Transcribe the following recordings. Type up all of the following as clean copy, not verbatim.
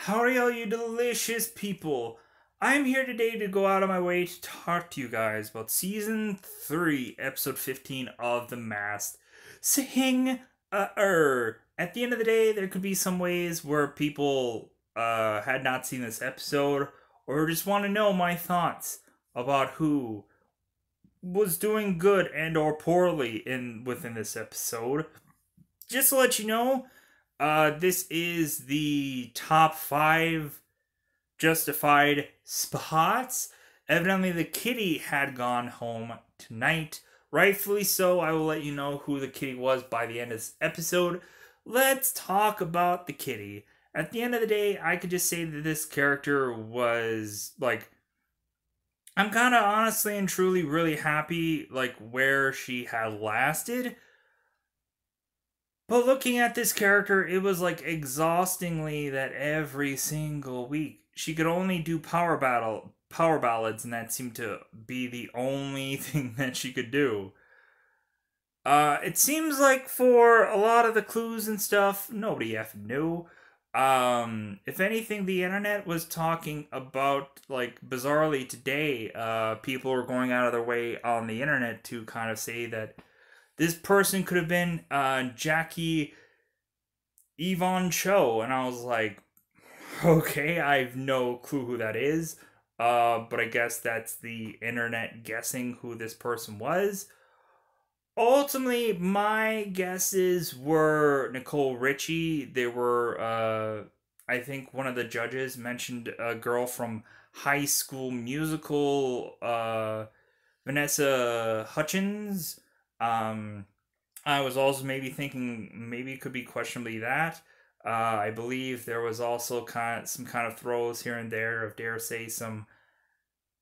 Howdy, all you delicious people. I'm here today to go out of my way to talk to you guys about Season 3, Episode 15 of The Masked Singer. At the end of the day, there could be some ways where people had not seen this episode or just want to know my thoughts about who was doing good and or poorly within this episode. Just to let you know, this is the top 5 justified spots. Evidently, the kitty had gone home tonight. Rightfully so. I will let you know who the kitty was by the end of this episode. Let's talk about the kitty. At the end of the day, I could just say that this character was like, I'm kind of honestly and truly really happy like where she had lasted. But looking at this character, it was like exhaustingly that every single week she could only do power ballads, and that seemed to be the only thing that she could do. It seems like for a lot of the clues and stuff, nobody effing knew. If anything, the internet was talking about, like, bizarrely today, people were going out of their way on the internet to kind of say that this person could have been Jackie Yvonne Cho, and I was like, okay, I have no clue who that is, but I guess that's the internet guessing who this person was. Ultimately, my guesses were Nicole Richie. They were, I think one of the judges mentioned a girl from High School Musical, Vanessa Hutchins. I was also maybe thinking maybe it could be questionably that. I believe there was also some kind of throws here and there of dare say some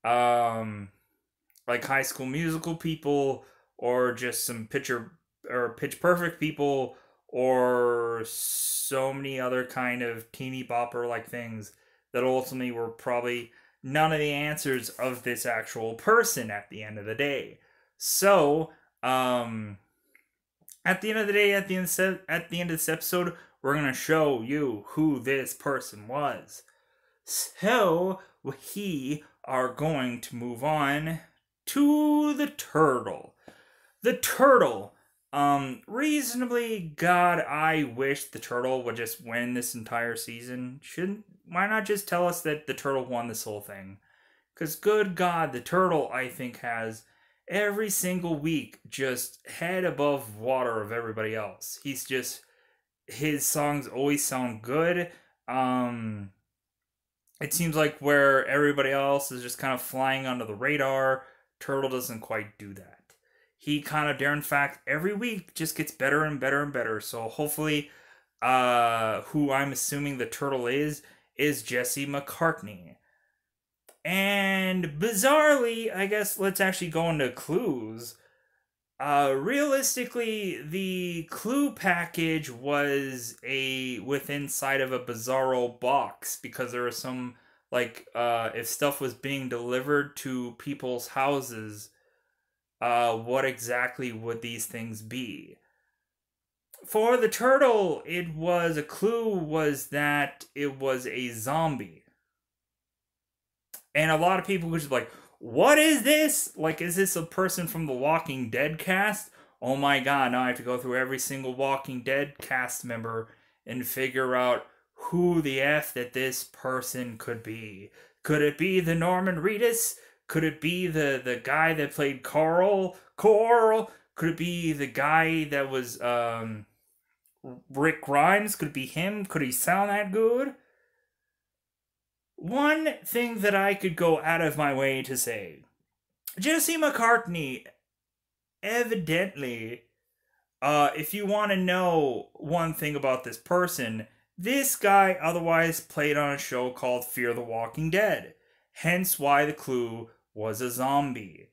like High School Musical people or just some Pitch Perfect people or so many other kind of teeny bopper like things that ultimately were probably none of the answers of this actual person at the end of the day. So, at the end of the day, at the end of this episode, we're gonna show you who this person was. So we are going to move on to the turtle. The turtle. Reasonably, God, I wish the turtle would just win this entire season. Why not just tell us that the turtle won this whole thing? Because good God, the turtle, I think, has every single week just head above water of everybody else. His songs always sound good. It seems like where everybody else is just kind of flying under the radar, Turtle doesn't quite do that. He kind of in fact, every week just gets better and better and better. So hopefully, who I'm assuming the Turtle is Jesse McCartney. And bizarrely, I guess let's actually go into clues. Realistically, the clue package was inside of a bizarro box because there was some like if stuff was being delivered to people's houses, what exactly would these things be? For the turtle, a clue was that it was a zombie. And a lot of people were just like, what is this? Like, is this a person from the Walking Dead cast? Oh my god, now I have to go through every single Walking Dead cast member and figure out who the F that this person could be. Could it be the Norman Reedus? Could it be the guy that played Carl? Could it be the guy that was Rick Grimes? Could it be him? Could he sound that good? One thing that I could go out of my way to say, Jesse McCartney, evidently, if you want to know one thing about this person, this guy otherwise played on a show called Fear the Walking Dead, hence why the clue was a zombie.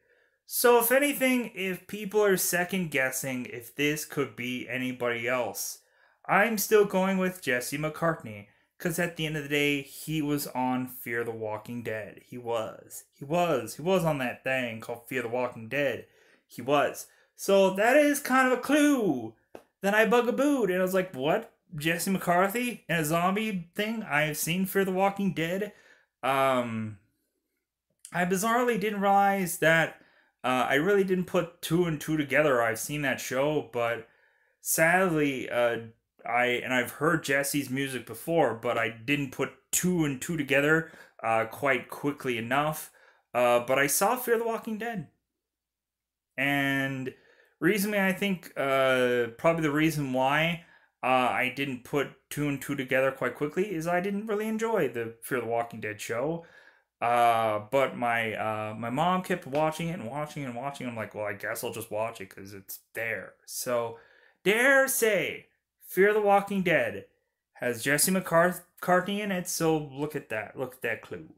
So if anything, if people are second guessing if this could be anybody else, I'm still going with Jesse McCartney. Because at the end of the day, he was on Fear the Walking Dead. He was on that thing called Fear the Walking Dead. He was. So that is kind of a clue. Then I bugabooed and I was like, what? Jesse McCarthy in a zombie thing. I have seen Fear the Walking Dead. Um, I bizarrely didn't realize that. I really didn't put two and two together. I've seen that show, but sadly, I've heard Jesse's music before, but I didn't put two and two together quite quickly enough. But I saw Fear the Walking Dead, and reason I think probably the reason why I didn't put two and two together quite quickly is I didn't really enjoy the Fear the Walking Dead show. But my mom kept watching it and watching and watching. I'm like, well, I guess I'll just watch it because it's there. So, dare say, Fear the Walking Dead has Jesse McCartney in it. So look at that. Look at that clue.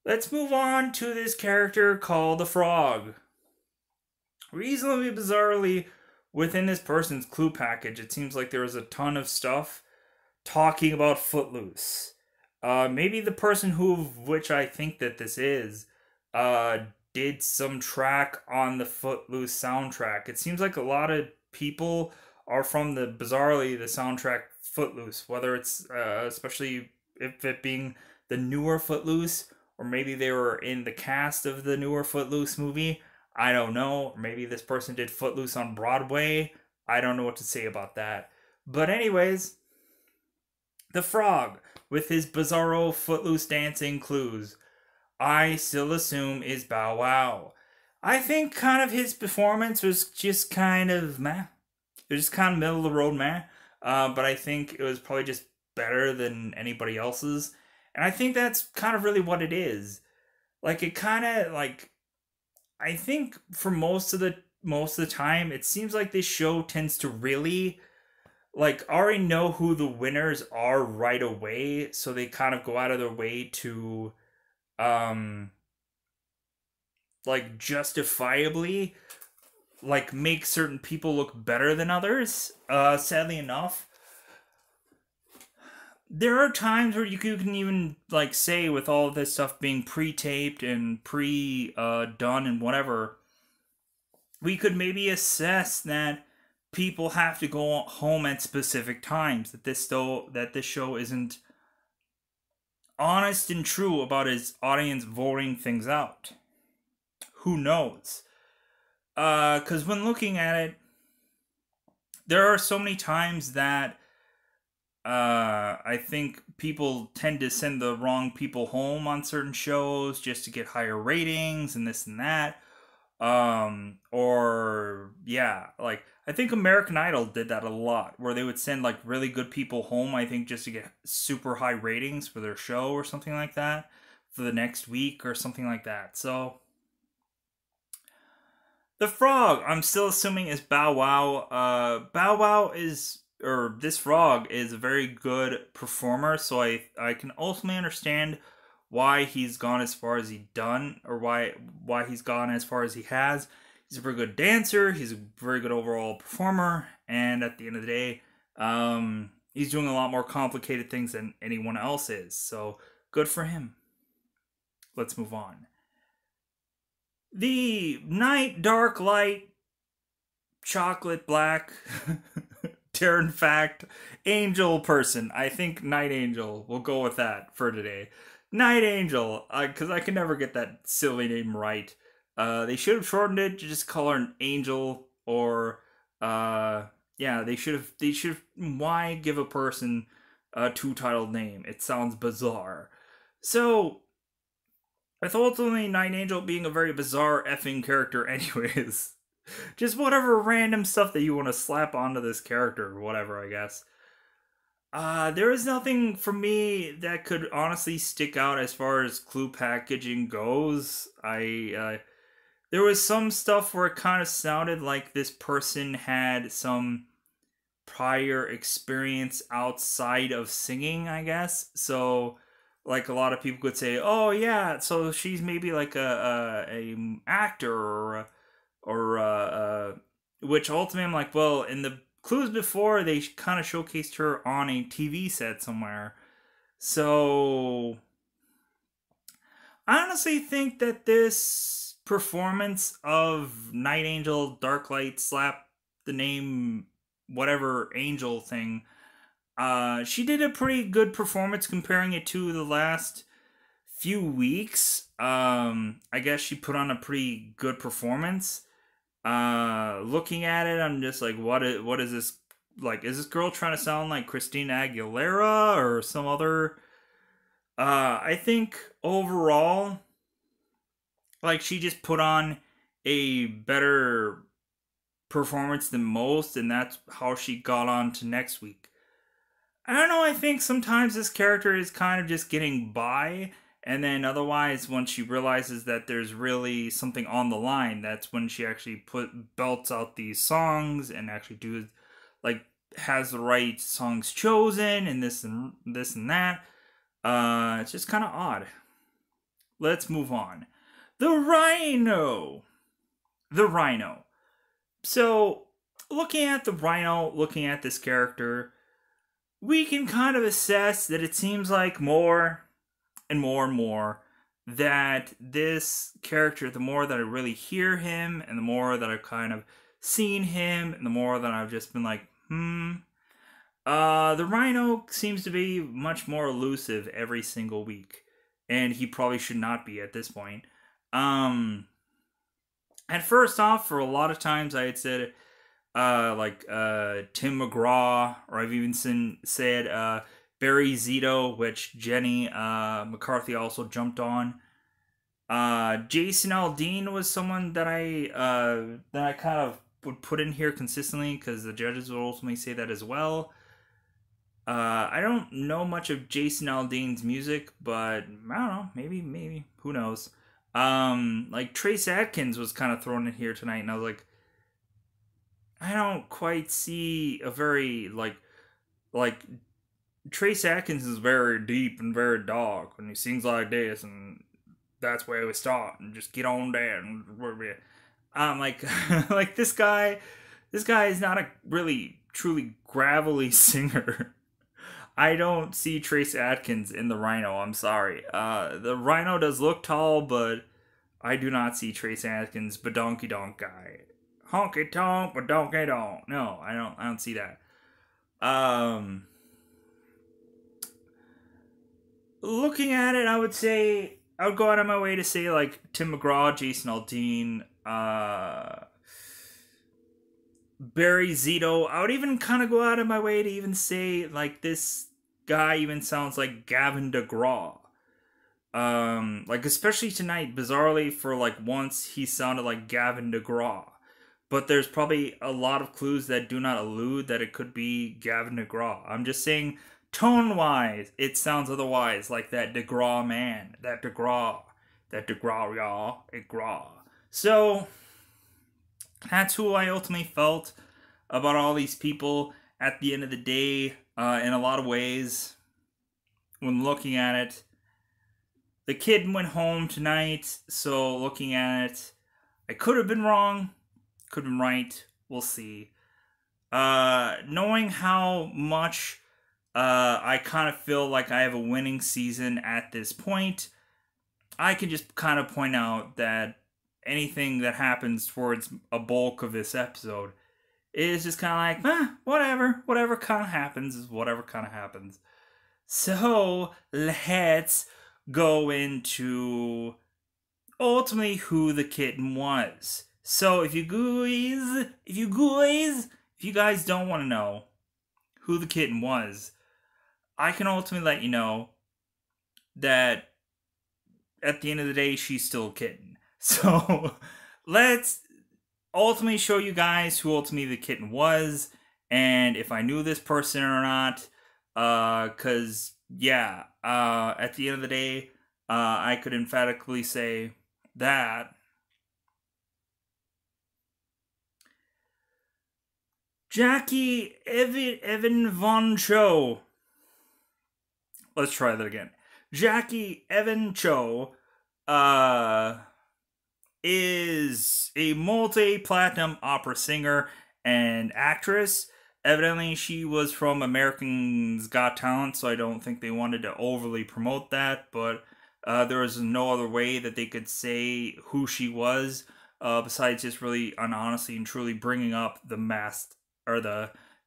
Let's move on to this character called the Frog. Reasonably bizarrely, within this person's clue package, it seems like there was a ton of stuff talking about Footloose. Maybe the person which I think that this is, did some track on the Footloose soundtrack. It seems like a lot of people are from the soundtrack Footloose, whether it's especially if it being the newer Footloose, or maybe they were in the cast of the newer Footloose movie. I don't know. Maybe this person did Footloose on Broadway. I don't know what to say about that. But anyways, the Frog, with his bizarro Footloose dancing clues, I still assume is Bow Wow. I think kind of his performance was just kind of meh. It was just kind of middle of the road meh. But I think it was probably just better than anybody else's. And I think that's kind of really what it is. Like, it kind of, like, I think for most of the time, it seems like this show tends to really like already know who the winners are right away, so they kind of go out of their way to um like justifiably like make certain people look better than others. Sadly enough, there are times where you can even like say with all of this stuff being pre-taped and pre done and whatever, we could maybe assess that people have to go home at specific times, that this show isn't honest and true about his audience voting things out. Who knows? Because when looking at it, there are so many times that I think people tend to send the wrong people home on certain shows just to get higher ratings and this and that. Or yeah, like I think American Idol did that a lot, where they would send like really good people home, I think just to get super high ratings for their show or something like that for the next week or something like that. So the Frog, I'm still assuming is Bow Wow. Bow Wow is, or this Frog is a very good performer, so I can ultimately understand why he's gone as far as he done, or why he's gone as far as he has. He's a very good dancer. He's a very good overall performer, and at the end of the day, he's doing a lot more complicated things than anyone else is. So good for him. Let's move on. The night dark light chocolate black Terran fact angel person. I think Night Angel. We'll go with that for today. Night Angel, because I can never get that silly name right. They should have shortened it to just call her an angel, or yeah, they should have. Why give a person a two-titled name? It sounds bizarre. So, with ultimately Night Angel being a very bizarre effing character, anyways. Just whatever random stuff that you want to slap onto this character, or whatever, I guess. There is nothing for me that could honestly stick out as far as clue packaging goes. There was some stuff where it kind of sounded like this person had some prior experience outside of singing, I guess. So, like a lot of people could say, "Oh yeah, so she's maybe like a actor or which ultimately I'm like, well, in the clues before they kind of showcased her on a TV set somewhere. So I honestly think that this performance of Night Angel Dark Light slap the name whatever angel thing She did a pretty good performance comparing it to the last few weeks. I guess she put on a pretty good performance. Looking at it, I'm just like, what is this? Like, is this girl trying to sound like Christina Aguilera or some other? I think overall, like, she just put on a better performance than most, and that's how she got on to next week. I don't know, I think sometimes this character is kind of just getting by, and then otherwise, when she realizes that there's really something on the line, that's when she actually belts out these songs and actually like, has the right songs chosen and this and that. It's just kind of odd. Let's move on. The Rhino. The Rhino. So, looking at the Rhino, looking at this character, we can kind of assess that it seems like more and more and more that this character, the more that I really hear him, and the more that I've kind of seen him, and the more that I've just been like, the Rhino seems to be much more elusive every single week, and he probably should not be at this point. At first off, for a lot of times I had said, Tim McGraw, or I've even said Barry Zito, which Jenny McCarthy also jumped on. Jason Aldean was someone that I kind of would put in here consistently because the judges would ultimately say that as well. I don't know much of Jason Aldean's music, but I don't know, maybe, who knows. Like Trace Adkins was kind of thrown in here tonight, and I was like, I don't quite see a very like Trace Adkins is very deep and very dark when he sings like this, and that's where we start and just get on down. Like like this guy is not a really truly gravelly singer. I don't see Trace Adkins in the Rhino. I'm sorry. The Rhino does look tall, but I do not see Trace Adkins, badonky donk guy. Honky tonk, badonky donk. No, I don't see that. Looking at it, I would go out of my way to say like Tim McGraw, Jason Aldean, Barry Zito. I would even kind of go out of my way to even say like this guy even sounds like Gavin DeGraw. Like especially tonight, bizarrely for like once he sounded like Gavin DeGraw. But there's probably a lot of clues that do not allude that it could be Gavin DeGraw. I'm just saying tone-wise, it sounds otherwise like that DeGraw man, that DeGraw, y'all, it Graw. So that's who I ultimately felt about all these people at the end of the day. In a lot of ways, when looking at it, the kid went home tonight, so looking at it, I could have been wrong, could have been right, we'll see. Knowing how much I kind of feel like I have a winning season at this point, I can just kind of point out that anything that happens towards a bulk of this episode is just kind of like, whatever kind of happens is whatever kind of happens. So let's go into ultimately who the kitten was. So if you guys don't want to know who the kitten was, I can ultimately let you know that at the end of the day, she's still a kitten. So let's ultimately show you guys who ultimately the kitten was, and if I knew this person or not. Cause yeah, at the end of the day, I could emphatically say that Jackie Evan Von Cho. Let's try that again. Jackie Evan Cho, is a multi-platinum opera singer and actress. Evidently, she was from Americans Got Talent, so I don't think they wanted to overly promote that, but there was no other way that they could say who she was, besides just really honestly and truly bringing up the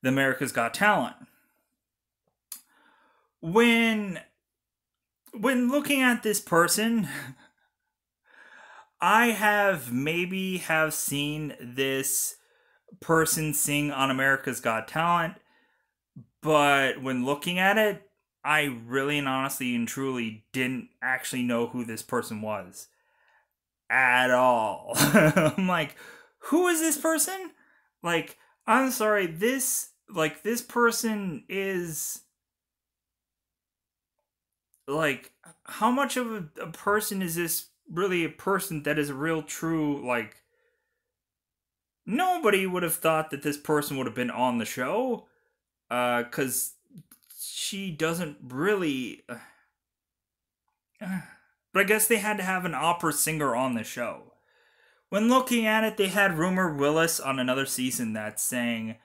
America's Got Talent. when looking at this person, I have seen this person sing on America's Got Talent, but when looking at it, I really and honestly and truly didn't actually know who this person was at all. I'm like, who is this person? Like, I'm sorry, this person is like, how much of a person is this really a person that is a real true, like, nobody would have thought that this person would have been on the show, cuz she doesn't really but I guess they had to have an opera singer on the show. When looking at it, they had Rumor Willis on another season that sang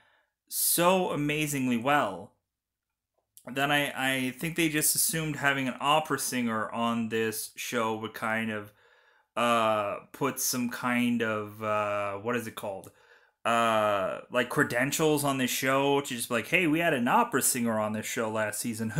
so amazingly well. Then I think they just assumed having an opera singer on this show would kind of put some kind of what is it called? Like credentials on this show, to just like, hey, we had an opera singer on this show last season.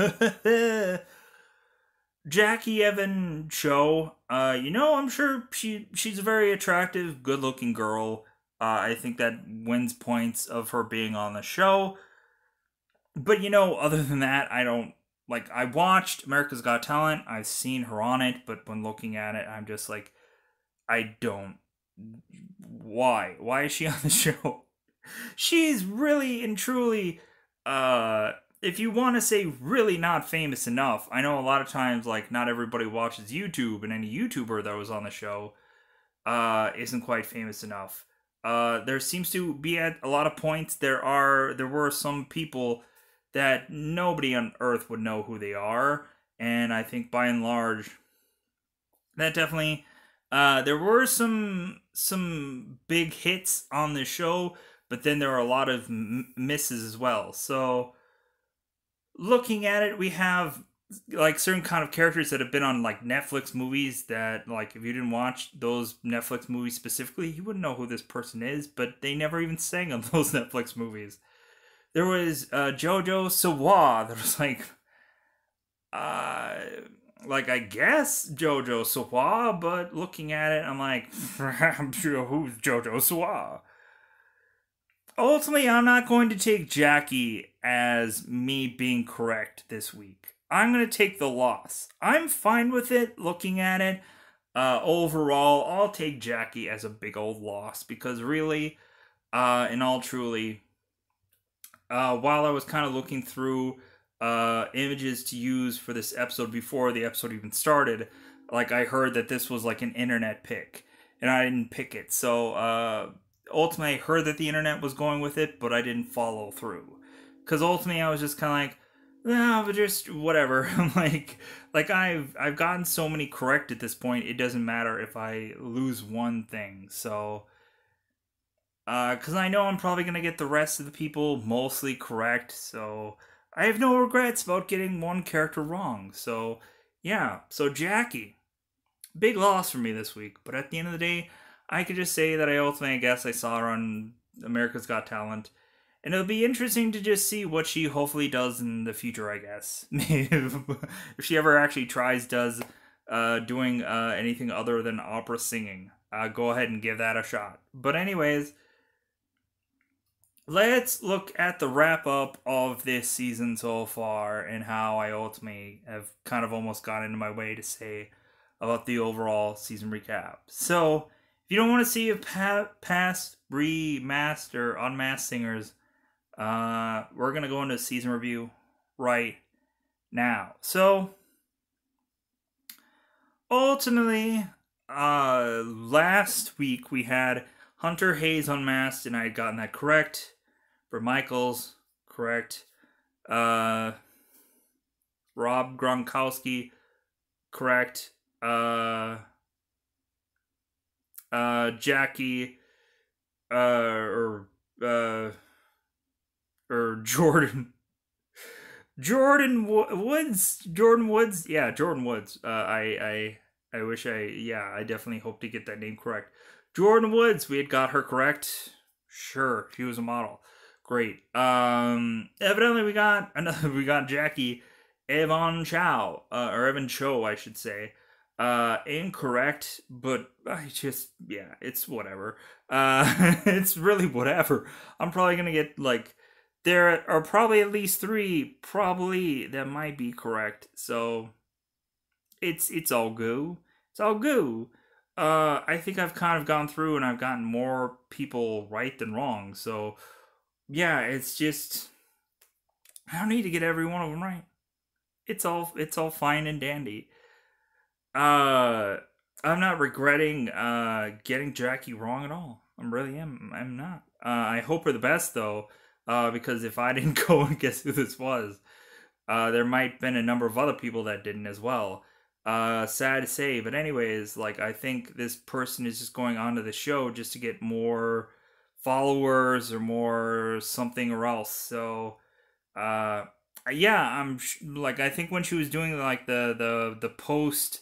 Jackie Evan show. I'm sure she's a very attractive, good looking girl. I think that wins points of her being on the show. But other than that, I don't like. I watched America's Got Talent. I've seen her on it, but when looking at it, I'm just like, I don't. Why? Why is she on the show? She's really and truly, if you want to say really not famous enough. I know a lot of times, like, not everybody watches YouTube, and any YouTuber that was on the show, isn't quite famous enough. There seems to be at a lot of points there were some people that nobody on earth would know who they are, and I think by and large that definitely there were some big hits on the show, but then there are a lot of misses as well. So looking at it, we have like certain kind of characters that have been on like Netflix movies that, like, if you didn't watch those Netflix movies specifically, you wouldn't know who this person is, but they never even sang on those Netflix movies. There was Jojo Siwa. There was uh I guess Jojo Siwa, but looking at it, I'm like, I'm sure who's Jojo Siwa. Ultimately, I'm not going to take Jackie as me being correct this week. I'm going to take the loss. I'm fine with it looking at it. Overall, I'll take Jackie as a big old loss because really, in all truly, while I was kind of looking through images to use for this episode before the episode even started, like, I heard that this was like an internet pick, and I didn't pick it. So ultimately, I heard that the internet was going with it, but I didn't follow through because ultimately I was just kind of like, no, but just whatever. I'm like I've gotten so many correct at this point. It doesn't matter if I lose one thing. So because I know I'm probably gonna get the rest of the people mostly correct. So I have no regrets about getting one character wrong. So yeah. So Jackie, big loss for me this week. But at the end of the day, I could just say that I ultimately, I guess, I saw her on America's Got Talent. And it'll be interesting to just see what she hopefully does in the future, I guess. if she ever actually does doing anything other than opera singing. Go ahead and give that a shot. But anyways, let's look at the wrap up of this season so far and how I ultimately have kind of almost got into my way to say about the overall season recap. So, if you don't want to see a past remaster Unmasked Singers, we're gonna go into season review right now. So ultimately, last week we had Hunter Hayes Unmasked, and I had gotten that correct. For Michaels, correct. Rob Gronkowski, correct. Jackie, or Jordan Woods, yeah, Jordan Woods. I wish I definitely hope to get that name correct. Jordan Woods, we had got her correct. Sure, she was a model. Great. Evidently we got Jackie Evan Cho, I should say. Incorrect, but I just, yeah, it's whatever. It's really whatever. I'm probably gonna get like, there are probably at least three, probably that might be correct. So it's all good. It's all good. I think I've kind of gone through and I've gotten more people right than wrong. So yeah, it's just I don't need to get every one of them right. It's all fine and dandy. Uh, I'm not regretting getting Jackie wrong at all. I really am. I'm not. I hope for the best though, because if I didn't go and guess who this was, there might have been a number of other people that didn't as well. Sad to say, but anyways, like I think this person is just going onto the show just to get more followers or more something or else. So, uh, yeah, like I think when she was doing like the post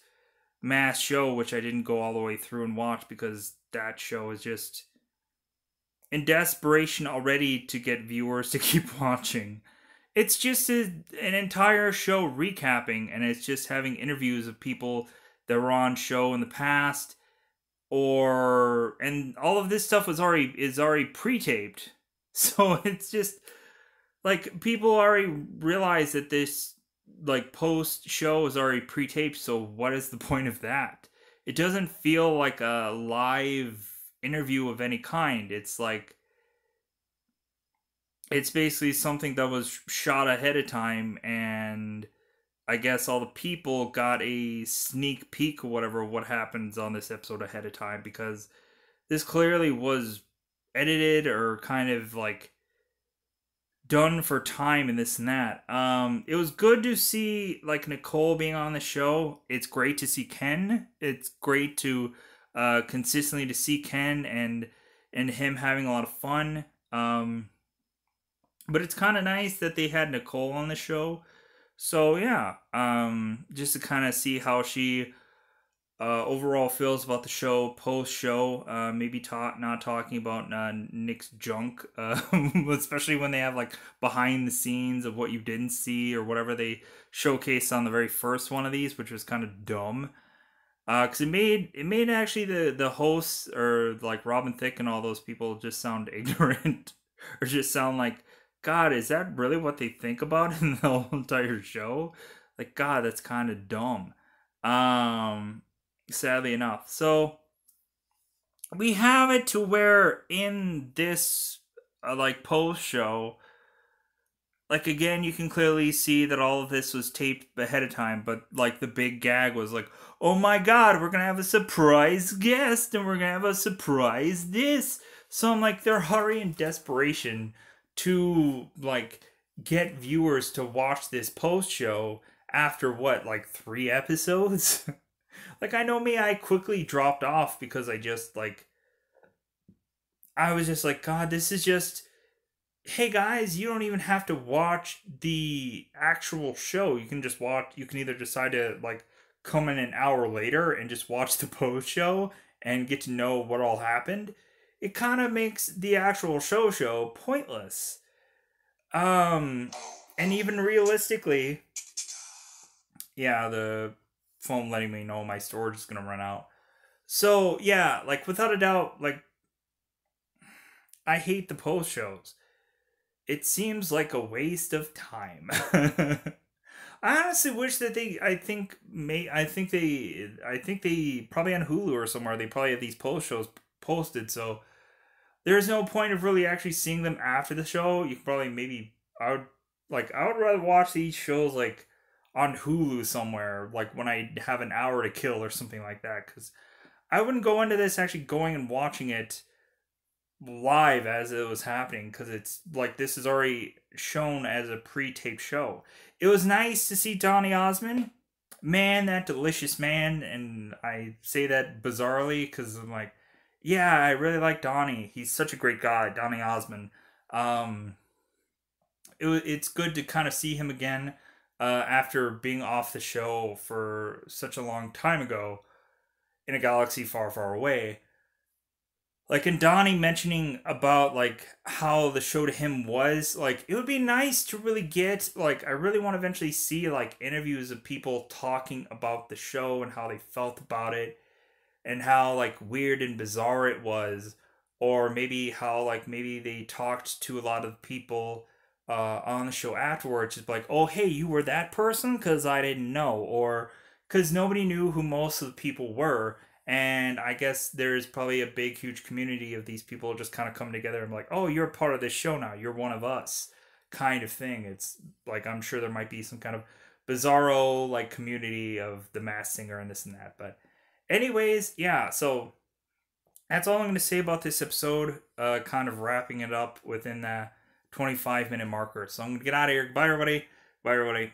mass show, which I didn't go all the way through and watch because that show is just in desperation already to get viewers to keep watching. It's just an entire show recapping, and it's just having interviews of people that were on show in the past, or and all of this stuff is already pre-taped, so it's just like people already realize that this like post show is already pre-taped. So what is the point of that? It doesn't feel like a live interview of any kind. It's like it's basically something that was shot ahead of time, and I guess all the people got a sneak peek or whatever what happens on this episode ahead of time, because this clearly was edited or kind of like done for time and this and that. It was good to see like Nicole being on the show. It's great to see Ken. It's great to consistently to see Ken and him having a lot of fun. But it's kind of nice that they had Nicole on the show. So yeah, just to kind of see how she overall feels about the show post show. Maybe not talking about Nick's junk, especially when they have like behind the scenes of what you didn't see or whatever they showcased on the very first one of these, which was kind of dumb. Because it made actually the hosts or like Robin Thicke and all those people just sound ignorant or just sound like, God, is that really what they think about in the whole entire show? Like, God, that's kind of dumb. Um, Sadly enough. So we have it to where in this like post show, like again, you can clearly see that all of this was taped ahead of time, but like the big gag was like, oh my God, we're gonna have a surprise guest and we're gonna have a surprise this. So I'm like, they're hurrying desperation to like get viewers to watch this post show after what, like 3 episodes? Like I know me, I quickly dropped off because I was just like, God, this is just, hey guys, you don't even have to watch the actual show. You can just watch, you can either decide to like come in an hour later and just watch the post show and get to know what all happened. It kind of makes the actual show pointless. Um and even realistically, yeah, the phone letting me know my storage is going to run out. So, yeah, like without a doubt, like I hate the post shows. It seems like a waste of time. I honestly wish that I think they probably on Hulu or somewhere they probably have these post shows posted, so there's no point of really actually seeing them after the show. You could probably maybe I would rather watch these shows like on Hulu somewhere, like when I have an hour to kill or something like that, cuz I wouldn't go into this actually going and watching it live as it was happening, because it's like this is already shown as a pre-taped show. It was nice to see Donny Osmond, man, that delicious man, and I say that bizarrely because I'm like, yeah, I really like Donny. He's such a great guy, Donny Osmond. Um, it's good to kind of see him again after being off the show for such a long time ago in a galaxy far, far away. like, and Donnie mentioning about like how the show to him was like, it would be nice to really get like, I really want to eventually see like interviews of people talking about the show and how they felt about it and how like weird and bizarre it was, or maybe how like maybe they talked to a lot of people on the show afterwards, just like, oh hey, you were that person because I didn't know, or because nobody knew who most of the people were. And I guess there's probably a big huge community of these people just kind of come together and like, oh, you're part of this show now, you're one of us, kind of thing. It's like, I'm sure there might be some kind of bizarro like community of the Masked Singer and this and that. But anyways, yeah, so that's all I'm going to say about this episode. Kind of wrapping it up within that 25-minute marker. So I'm going to get out of here. Bye, everybody. Bye, everybody.